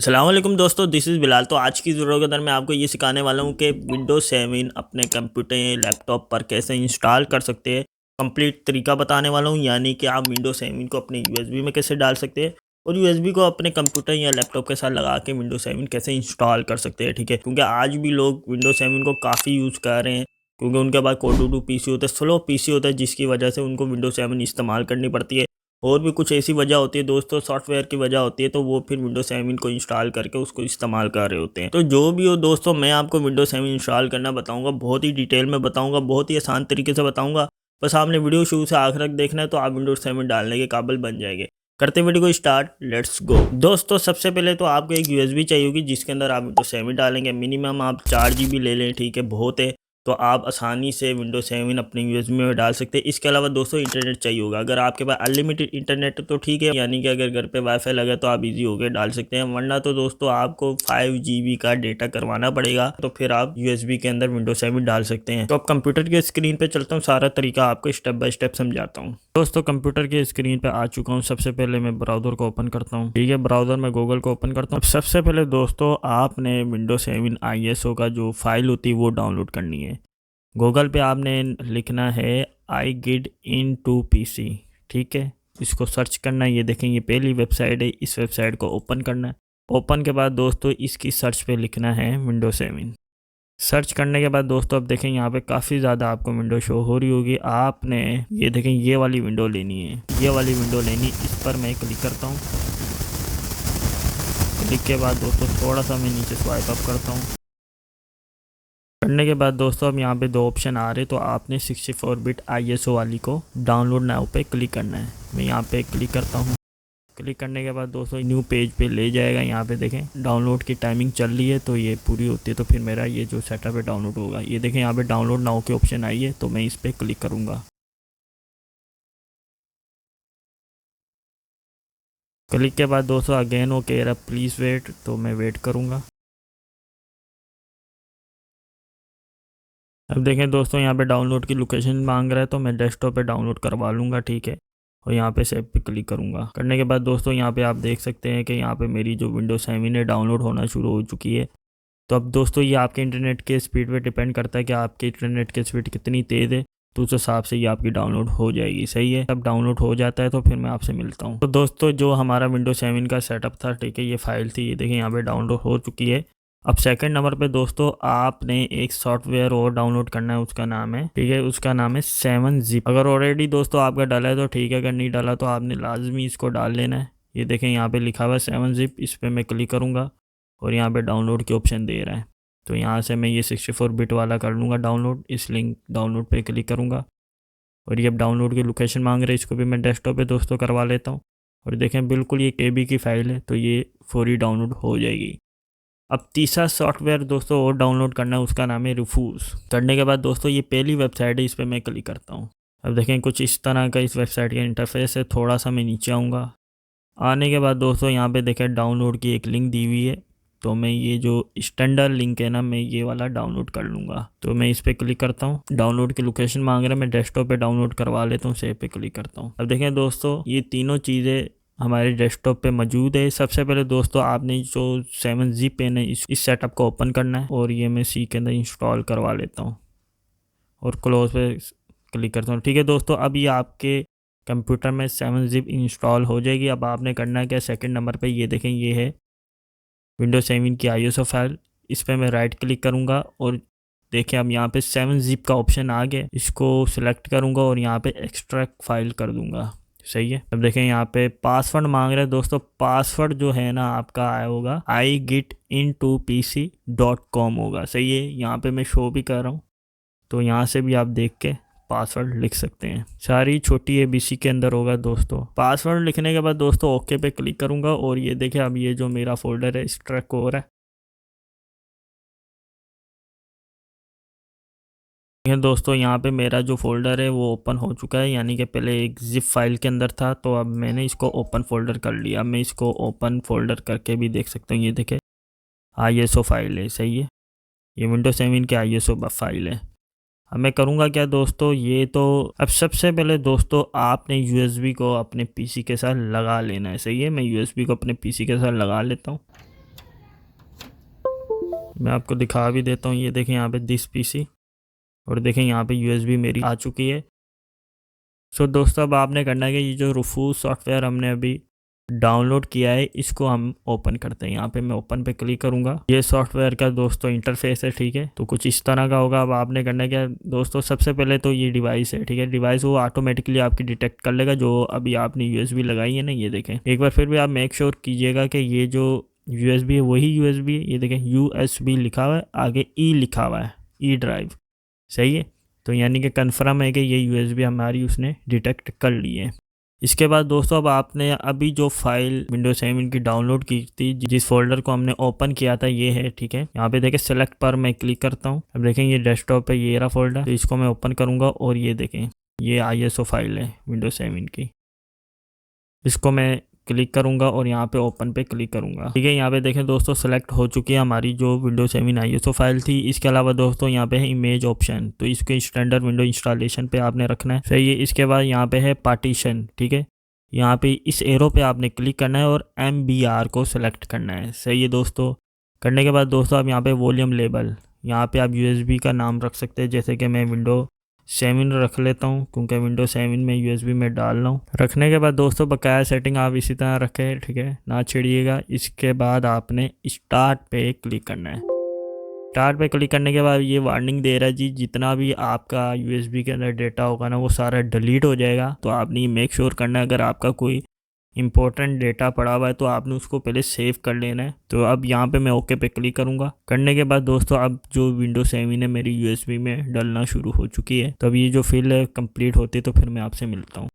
अस्सलाम वालेकुम दोस्तों, दिस इज़ बिलाल। तो आज की वीडियो के अंदर मैं आपको ये सिखाने वाला हूँ कि विंडोज 7 अपने कंप्यूटर या लैपटॉप पर कैसे इंस्टॉल कर सकते हैं। कंप्लीट तरीका बताने वाला हूँ, यानी कि आप विंडोज 7 को अपने यूएसबी में कैसे डाल सकते हैं और यूएसबी को अपने कंप्यूटर या लैपटॉप के साथ लगा के विंडोज 7 कैसे इंस्टॉल कर सकते हैं। ठीक है, क्योंकि आज भी लोग विंडोज 7 को काफ़ी यूज़ कर रहे हैं, क्योंकि उनके पास कोड पीसी होता है, स्लो पीसी होता है, जिसकी वजह से उनको विंडोज 7 इस्तेमाल करनी पड़ती है। और भी कुछ ऐसी वजह होती है दोस्तों, सॉफ्टवेयर की वजह होती है, तो वो फिर विंडोज 7 को इंस्टॉल करके उसको इस्तेमाल कर रहे होते हैं। तो जो भी हो दोस्तों, मैं आपको विंडोज 7 इंस्टॉल करना बताऊंगा, बहुत ही डिटेल में बताऊंगा, बहुत ही आसान तरीके से बताऊंगा। बस आपने वीडियो शुरू से आखिर तक देखना है, तो आप विंडोज 7 डालने के काबिल बन जाएंगे। करते वीडियो को स्टार्ट, लेट्स गो। दोस्तों सबसे पहले तो आपको एक यूएसबी चाहिए होगी, जिसके अंदर आप विंडोज 7 डालेंगे। मिनिमम आप 4 GB ले लें, ठीक है, बहुत है। तो आप आसानी से विंडोज 7 अपने यूएसबी में डाल सकते हैं। इसके अलावा दोस्तों इंटरनेट चाहिए होगा। अगर आपके पास अनलिमिटेड इंटरनेट है तो ठीक है, यानी कि अगर घर पे वाईफाई लगा तो आप इजी होकर डाल सकते हैं, वरना तो दोस्तों आपको 5 GB का डेटा करवाना पड़ेगा, तो फिर आप यूएसबी के अंदर विंडोज 7 डाल सकते हैं। तो अब कंप्यूटर के स्क्रीन पे चलता हूँ, सारा तरीका आपको स्टेप बाय स्टेप समझाता हूँ। दोस्तों कंप्यूटर के स्क्रीन पे आ चुका हूँ। सबसे पहले मैं ब्राउज़र को ओपन करता हूँ, ठीक है, ब्राउज़र में गूगल को ओपन करता हूँ। सबसे पहले दोस्तों आपने विंडोज 7 ISO का जो फाइल होती है वो डाउनलोड करनी है। गूगल पे आपने लिखना है आई गिड इन टू पीसी, ठीक है, इसको सर्च करना है। ये देखें, ये पहली वेबसाइट है, इस वेबसाइट को ओपन करना है। ओपन के बाद दोस्तों इसकी सर्च पे लिखना है विंडोज 7। सर्च करने के बाद दोस्तों अब देखें यहाँ पे काफ़ी ज़्यादा आपको विंडो शो हो रही होगी। आपने ये देखें ये वाली विंडो लेनी है, ये वाली विंडो लेनी, इस पर मैं क्लिक करता हूँ। क्लिक के बाद दोस्तों थोड़ा सा मैं नीचे स्वाइप अप करता हूँ। करने के बाद दोस्तों अब यहाँ पे दो ऑप्शन आ रहे, तो आपने 64 बिट ISO वाली को डाउनलोड नाउ पे क्लिक करना है। मैं यहाँ पे क्लिक करता हूँ। क्लिक करने के बाद दोस्तों न्यू पेज पे ले जाएगा। यहाँ पे देखें डाउनलोड की टाइमिंग चल रही है, तो ये पूरी होती है तो फिर मेरा ये जो सेटअप है डाउनलोड होगा। ये देखें यहाँ पे डाउनलोड नाउ के ऑप्शन आई है, तो मैं इस पर क्लिक करूँगा। क्लिक के बाद दोस्तों अगेन वो कह रहा प्लीज़ वेट, तो मैं वेट करूँगा। अब देखें दोस्तों यहाँ पे डाउनलोड की लोकेशन मांग रहा है, तो मैं डेस्कटॉप पे डाउनलोड करवा लूँगा, ठीक है, और यहाँ पे सेव पे क्लिक करूँगा। करने के बाद दोस्तों यहाँ पे आप देख सकते हैं कि यहाँ पे मेरी जो विंडोज 7 है डाउनलोड होना शुरू हो चुकी है। तो अब दोस्तों ये आपके इंटरनेट के स्पीड पे डिपेंड करता है कि आपके इंटरनेट की स्पीड कितनी तेज़ है, तो उस हिसाब से ये आपकी डाउनलोड हो जाएगी। सही है, अब डाउनलोड हो जाता है तो फिर मैं आपसे मिलता हूँ। तो दोस्तों जो हमारा विंडोज 7 का सेटअप था, ठीक है, ये फाइल थी, ये देखिए यहाँ पे डाउनलोड हो चुकी है। अब सेकंड नंबर पे दोस्तों आपने एक सॉफ्टवेयर और डाउनलोड करना है, उसका नाम है, ठीक है, उसका नाम है 7zip। अगर ऑलरेडी दोस्तों आपका डाला है तो ठीक है, अगर नहीं डाला तो आपने लाजमी इसको डाल लेना है। ये देखें यहाँ पे लिखा हुआ है 7zip, इस पर मैं क्लिक करूँगा और यहाँ पे डाउनलोड के ऑप्शन दे रहा है। तो यहाँ से मैं ये 64 बिट वाला कर लूँगा डाउनलोड। इस लिंक डाउनलोड पे क्लिक करूँगा और ये अब डाउनलोड की लोकेशन मांग रहे हैं, इसको भी मैं डेस्कटॉप पे दोस्तों करवा लेता हूँ। और देखें बिल्कुल ये KB की फ़ाइल है, तो ये फौरी डाउनलोड हो जाएगी। अब तीसरा सॉफ्टवेयर दोस्तों और डाउनलोड करना है, उसका नाम है रिफ्यूज़। करने के बाद दोस्तों ये पहली वेबसाइट है, इस पर मैं क्लिक करता हूँ। अब देखें कुछ इस तरह का इस वेबसाइट का इंटरफेस है। थोड़ा सा मैं नीचे आऊँगा। आने के बाद दोस्तों यहाँ पे देखें डाउनलोड की एक लिंक दी हुई है, तो मैं ये जो स्टैंडर्ड लिंक है ना, मैं ये वाला डाउनलोड कर लूँगा। तो मैं इस पर क्लिक करता हूँ। डाउनलोड की लोकेशन मांग रहा है, मैं डेस्कटॉप पे डाउनलोड करवा लेता हूँ, सेव पे क्लिक करता हूँ। अब देखें दोस्तों ये तीनों चीज़ें हमारे डेस्कटॉप पे मौजूद है। सबसे पहले दोस्तों आपने जो 7zip पेन है इस सेटअप को ओपन करना है, और ये मैं सी के अंदर इंस्टॉल करवा लेता हूँ और क्लोज पे क्लिक करता हूँ। ठीक है दोस्तों, अब ये आपके कंप्यूटर में 7zip इंस्टॉल हो जाएगी। अब आपने करना है क्या, सेकंड नंबर पे ये देखें ये है विंडोज 7 की ISO फाइल। इस पर मैं राइट क्लिक करूँगा और देखें अब यहाँ पे 7zip का ऑप्शन आ गया, इसको सिलेक्ट करूँगा और यहाँ पे एक्सट्रैक्ट फाइल कर दूँगा। सही है। अब देखें यहाँ पे पासवर्ड मांग रहे हैं दोस्तों। पासवर्ड जो है ना आपका आया होगा igitintopc.com होगा। सही है, यहाँ पे मैं शो भी कर रहा हूँ, तो यहाँ से भी आप देख के पासवर्ड लिख सकते हैं। सारी छोटी ABC के अंदर होगा दोस्तों। पासवर्ड लिखने के बाद दोस्तों ओके पे क्लिक करूँगा और ये देखिए अब ये जो मेरा फोल्डर है एक्सट्रैक्ट हो रहा है। दोस्तों यहाँ पे मेरा जो फोल्डर है वो ओपन हो चुका है, यानी कि पहले एक जिप फाइल के अंदर था, तो अब मैंने इसको ओपन फोल्डर कर लिया। मैं इसको ओपन फोल्डर करके भी देख सकता हूँ। ये देखें ISO फाइल है। सही है, ये विंडोज 7 की ISO फाइल है। अब मैं करूँगा क्या दोस्तों, ये तो अब सबसे पहले दोस्तों आपने USB को अपने PC के साथ लगा लेना है। सही है, मैं USB को अपने PC के साथ लगा लेता हूँ। मैं आपको दिखा भी देता हूँ। ये देखें यहाँ पे दिस पीसी, और देखें यहाँ पे यूएसबी मेरी आ चुकी है। सो दोस्तों अब आपने करना है कि ये जो रूफूस सॉफ्टवेयर हमने अभी डाउनलोड किया है इसको हम ओपन करते हैं। यहाँ पे मैं ओपन पे क्लिक करूँगा। ये सॉफ्टवेयर का दोस्तों इंटरफेस है, ठीक है। तो कुछ इस तरह का होगा। अब आपने करना है क्या दोस्तों, सबसे पहले तो ये डिवाइस है, ठीक है। डिवाइस वो ऑटोमेटिकली आपकी डिटेक्ट कर लेगा जो अभी आपने यूएसबी लगाई है ना। ये देखें एक बार फिर भी आप मेक श्योर कीजिएगा कि ये जो यूएसबी है वही यूएसबी है। ये देखें यूएसबी लिखा हुआ है, आगे ई लिखा हुआ है, ई ड्राइव, सही है। तो यानी कि कन्फर्म है कि ये यूएसबी हमारी उसने डिटेक्ट कर ली है। इसके बाद दोस्तों अब आपने अभी जो फाइल विंडोज 7 की डाउनलोड की थी, जिस फोल्डर को हमने ओपन किया था, ये है, ठीक है। यहाँ पे देखें सेलेक्ट पर मैं क्लिक करता हूँ। अब देखें ये डेस्कटॉप पे ये रहा फोल्डर, तो इसको मैं ओपन करूँगा और ये देखें ये ISO फाइल है विंडोज 7 की। इसको मैं क्लिक करूंगा और यहाँ पे ओपन पे क्लिक करूंगा, ठीक है। यहाँ पे देखें दोस्तों सेलेक्ट हो चुकी है हमारी जो विंडोज 7 ISO फाइल थी। इसके अलावा दोस्तों यहाँ पे है इमेज ऑप्शन, तो इसके स्टैंडर्ड विंडो इंस्टॉलेशन पे आपने रखना है, सही है। इसके बाद यहाँ पे है पार्टीशन, ठीक है। यहाँ पे इस एरो पे आपने क्लिक करना है और MBR को सिलेक्ट करना है, सही है दोस्तों। करने के बाद दोस्तों आप यहाँ पे वॉल्यूम लेबल, यहाँ पे आप USB का नाम रख सकते हैं, जैसे कि मैं विंडो 7 रख लेता हूँ क्योंकि विंडो 7 में USB में डाल रहा हूँ। रखने के बाद दोस्तों बकाया सेटिंग आप इसी तरह रखें, ठीक है, ना छिड़िएगा। इसके बाद आपने स्टार्ट पे क्लिक करना है। स्टार्ट पे क्लिक करने के बाद ये वार्निंग दे रहा है जी जितना भी आपका USB के अंदर डेटा होगा ना वो सारा डिलीट हो जाएगा। तो आपने मेक श्योर करना है अगर आपका कोई इंपॉर्टेंट डेटा पड़ा हुआ है तो आपने उसको पहले सेव कर लेना है। तो अब यहाँ पे मैं ओके पे क्लिक करूँगा। करने के बाद दोस्तों अब जो विंडो 7 है मेरी USB में डलना शुरू हो चुकी है। तो अब ये जो फिल है कंप्लीट होती है तो फिर मैं आपसे मिलता हूँ।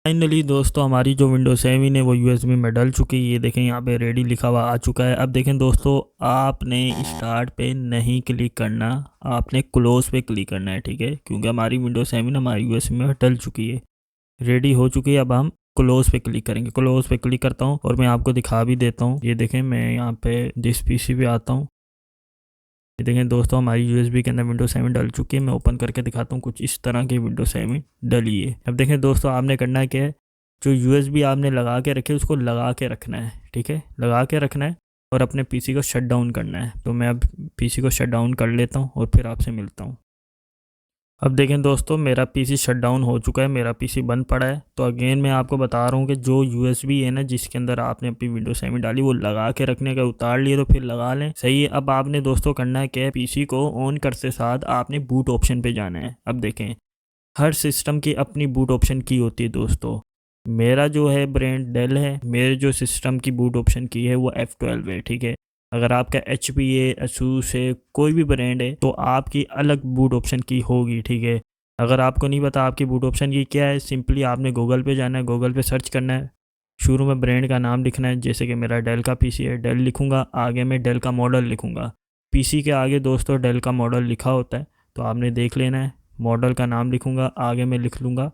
फाइनली दोस्तों हमारी जो विंडो 7 है वो USB में डल चुकी है। ये देखें यहाँ पे रेडी लिखा हुआ आ चुका है। अब देखें दोस्तों आपने स्टार्ट पे नहीं क्लिक करना, आपने क्लोज पे क्लिक करना है, ठीक है, क्योंकि हमारी विंडो 7 हमारी USB में डल चुकी है, रेडी हो चुकी है। अब हम क्लोज पे क्लिक करेंगे। क्लोज पे क्लिक करता हूँ और मैं आपको दिखा भी देता हूँ। ये देखें मैं यहाँ पे दिस PC पे आता हूँ। ये देखें दोस्तों हमारी USB के अंदर विंडो 7 डल चुकी है। मैं ओपन करके दिखाता हूँ। कुछ इस तरह की विंडो 7 डली है। अब देखें दोस्तों आपने करना है कि जो USB आपने लगा के रखे उसको लगा के रखना है, ठीक है, लगा के रखना है और अपने PC को शट डाउन करना है। तो मैं अब PC को शट डाउन कर लेता हूँ और फिर आपसे मिलता हूँ। अब देखें दोस्तों मेरा PC शट डाउन हो चुका है, मेरा PC बंद पड़ा है। तो अगेन मैं आपको बता रहा हूँ कि जो USB है ना जिसके अंदर आपने अपनी विंडो 7 डाली वो लगा के रखने का, उतार लिए तो फिर लगा लें, सही है। अब आपने दोस्तों करना है कि PC को ऑन करते साथ आपने बूट ऑप्शन पे जाना है। अब देखें हर सिस्टम की अपनी बूट ऑप्शन की होती है दोस्तों। मेरा जो है ब्रांड डेल है, मेरे जो सिस्टम की बूट ऑप्शन की है वो F12 है, ठीक है। अगर आपका HP है, ASUS है, कोई भी ब्रांड है तो आपकी अलग बूट ऑप्शन की होगी, ठीक है। अगर आपको नहीं पता आपकी बूट ऑप्शन की क्या है, सिंपली आपने गूगल पे जाना है, गूगल पे सर्च करना है, शुरू में ब्रांड का नाम लिखना है, जैसे कि मेरा डेल का PC है, डेल लिखूँगा, आगे मैं डेल का मॉडल लिखूँगा। PC के आगे दोस्तों डेल का मॉडल लिखा होता है तो आपने देख लेना है। मॉडल का नाम लिखूँगा, आगे मैं लिख लूँगा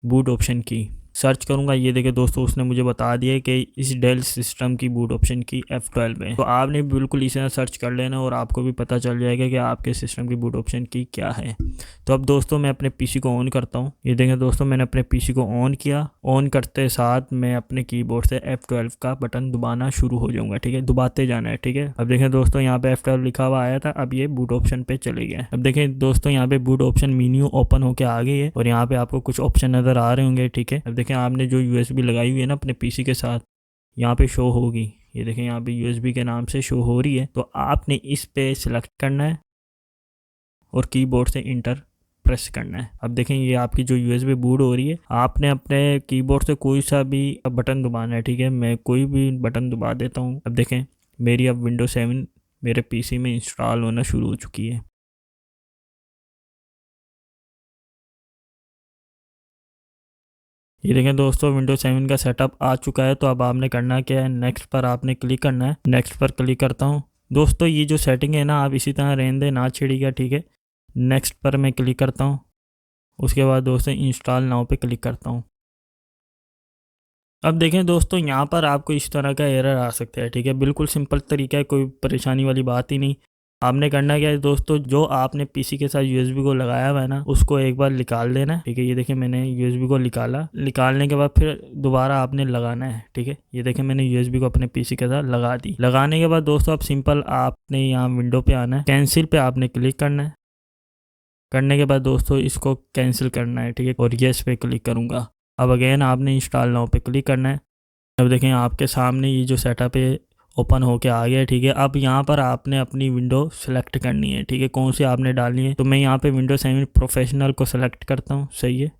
बूट ऑप्शन की, सर्च करूंगा। ये देखे दोस्तों उसने मुझे बता दिया कि इस डेल सिस्टम की बूट ऑप्शन की F12 है। तो आपने बिल्कुल इसे सर्च कर लेना और आपको भी पता चल जाएगा कि आपके सिस्टम की बूट ऑप्शन की क्या है। तो अब दोस्तों मैं अपने PC को ऑन करता हूँ। ये देखें दोस्तों मैंने अपने PC को ऑन किया। ऑन करते साथ मैं अपने कीबोर्ड से F12 का बटन दबाना शुरू हो जाऊंगा, ठीक है, दबाते जाना है, ठीक है। अब देखें दोस्तों यहाँ पे F12 लिखा हुआ आया था, अब ये बूट ऑप्शन पे चले गए। अब देखें दोस्तों यहाँ पे बूट ऑप्शन मेन्यू ओपन होकर आ गई है और यहाँ पे आपको कुछ ऑप्शन नजर आ रहे होंगे, ठीक है। अब देखें आपने जो USB लगाई हुई है ना अपने PC के साथ, यहाँ पे शो होगी। ये देखें यहाँ पे USB के नाम से शो हो रही है। तो आपने इस पे सिलेक्ट करना है और कीबोर्ड से इंटर प्रेस करना है। अब देखें ये आपकी जो USB बूट हो रही है, आपने अपने कीबोर्ड से कोई सा भी बटन दबाना है, ठीक है। मैं कोई भी बटन दबा देता हूँ। अब देखें मेरी अब विंडो 7 मेरे PC में इंस्टॉल होना शुरू हो चुकी है। ये देखें दोस्तों विंडो 7 का सेटअप आ चुका है। तो अब आपने करना क्या है, नेक्स्ट पर आपने क्लिक करना है। नेक्स्ट पर क्लिक करता हूँ। दोस्तों ये जो सेटिंग है ना आप इसी तरह रहने दें, ना छिड़िएगा, ठीक है। नेक्स्ट पर मैं क्लिक करता हूँ। उसके बाद दोस्तों इंस्टॉल नाउ पे क्लिक करता हूँ। अब देखें दोस्तों यहाँ पर आपको इस तरह का एरर आ सकता है, ठीक है। बिल्कुल सिंपल तरीका है, कोई परेशानी वाली बात ही नहीं। आपने करना क्या है दोस्तों, जो आपने पीसी के साथ यूएसबी को लगाया हुआ है ना, उसको एक बार निकाल देना है, ठीक है। ये देखिए मैंने यूएसबी को निकाला, निकालने के बाद फिर दोबारा आपने लगाना है, ठीक है। ये देखिए मैंने यूएसबी को अपने पीसी के साथ लगा दी। लगाने के बाद दोस्तों अब सिंपल आपने यहाँ विंडो पे आना है, कैंसिल पे आपने क्लिक करना है। करने के बाद दोस्तों इसको कैंसिल करना है, ठीक है, और येस पे क्लिक करूँगा। अब अगेन आपने इंस्टॉल नाउ पे क्लिक करना है। अब देखें आपके सामने ये जो सेटअप है ओपन होके आ गया है, ठीक है। अब यहाँ पर आपने अपनी विंडो सेलेक्ट करनी है, ठीक है, कौन सी आपने डालनी है। तो मैं यहाँ पे विंडो 7 प्रोफेशनल को सेलेक्ट करता हूँ, सही है।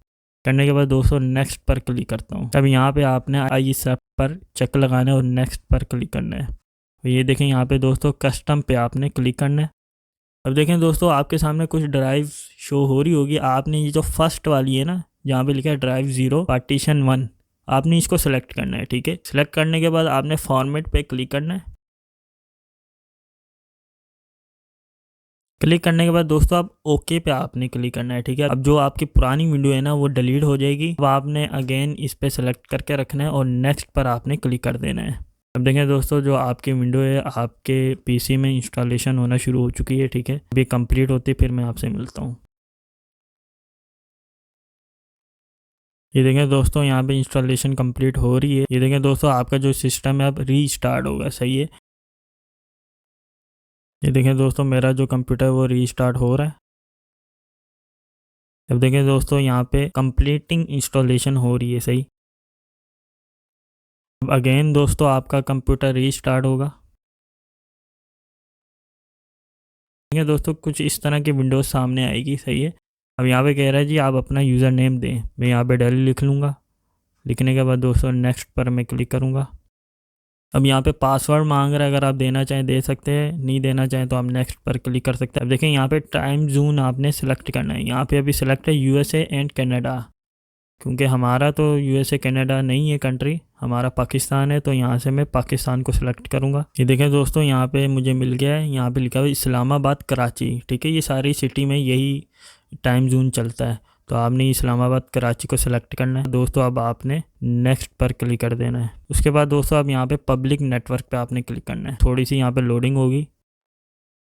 करने के बाद दोस्तों नेक्स्ट पर क्लिक करता हूँ। अब यहाँ पे आपने आई सब पर चेक लगाना है और नेक्स्ट पर क्लिक करना है। तो ये देखें यहाँ पे दोस्तों कस्टम पे आपने क्लिक करना है। अब देखें दोस्तों आपके सामने कुछ ड्राइव शो हो रही होगी। आपने ये जो फर्स्ट वाली है ना, जहाँ पे लिखा है ड्राइव 0 पार्टीशन 1, आपने इसको सेलेक्ट करना है, ठीक है। सेलेक्ट करने के बाद आपने फॉर्मेट पे क्लिक करना है। क्लिक करने के बाद दोस्तों आप ओके पे आपने क्लिक करना है, ठीक है। अब जो आपकी पुरानी विंडो है ना वो डिलीट हो जाएगी। अब आपने अगेन इस पे सेलेक्ट करके रखना है और नेक्स्ट पर आपने क्लिक कर देना है। अब देखें दोस्तों जो आपकी विंडो है आपके पीसी में इंस्टॉलेशन होना शुरू हो चुकी है, ठीक है। अभी कंप्लीट होती फिर मैं आपसे मिलता हूँ। ये देखें दोस्तों यहाँ पे इंस्टॉलेशन कंप्लीट हो रही है। ये देखें दोस्तों आपका जो सिस्टम है अब रीस्टार्ट होगा, सही है। ये देखें दोस्तों मेरा जो कंप्यूटर है वो रीस्टार्ट हो रहा है। अब देखें दोस्तों यहाँ पे कंप्लीटिंग इंस्टॉलेशन हो रही है, सही। अब अगेन दोस्तों आपका कंप्यूटर रीस्टार्ट होगा। देखें दोस्तों कुछ इस तरह की विंडोज़ सामने आएगी, सही है। अब यहाँ पे कह रहा है जी आप अपना यूज़र नेम दें। मैं यहाँ पे डेली लिख लूँगा। लिखने के बाद दोस्तों नेक्स्ट पर मैं क्लिक करूँगा। अब यहाँ पे पासवर्ड मांग रहा है, अगर आप देना चाहें दे सकते हैं, नहीं देना चाहें तो आप नेक्स्ट पर क्लिक कर सकते हैं। अब देखें यहाँ पे टाइम जोन आपने सेलेक्ट करना है। यहाँ पे अभी सेलेक्ट है यूएसए एंड कनाडा, क्योंकि हमारा तो यूएसए कनाडा नहीं है कंट्री, हमारा पाकिस्तान है। तो यहाँ से मैं पाकिस्तान को सिलेक्ट करूँगा। ये देखें दोस्तों यहाँ पे मुझे मिल गया है, यहाँ पे लिखा हुआ इस्लामाबाद कराची, ठीक है। ये सारी सिटी में यही टाइम जोन चलता है। तो आपने इस्लामाबाद कराची को सिलेक्ट करना है दोस्तों। अब आपने नेक्स्ट पर क्लिक कर देना है। उसके बाद दोस्तों अब यहाँ पे पब्लिक नेटवर्क पे आपने क्लिक करना है। थोड़ी सी यहाँ पे लोडिंग होगी।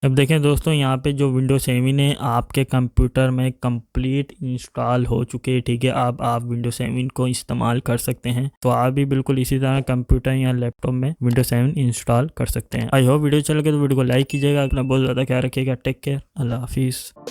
अब देखें दोस्तों यहाँ पे जो विंडो 7 है आपके कंप्यूटर में कंप्लीट इंस्टॉल हो चुके हैं, ठीक है। अब आप विंडो 7 को इस्तेमाल कर सकते हैं। तो आप भी बिल्कुल इसी तरह कंप्यूटर या लैपटॉप में विंडो 7 इंस्टॉल कर सकते हैं। आई होप वीडियो चल गया तो वीडियो को लाइक कीजिएगा। अपना बहुत ज़्यादा ख्याल रखिएगा। टेक केयर, अल्लाह हाफिज़।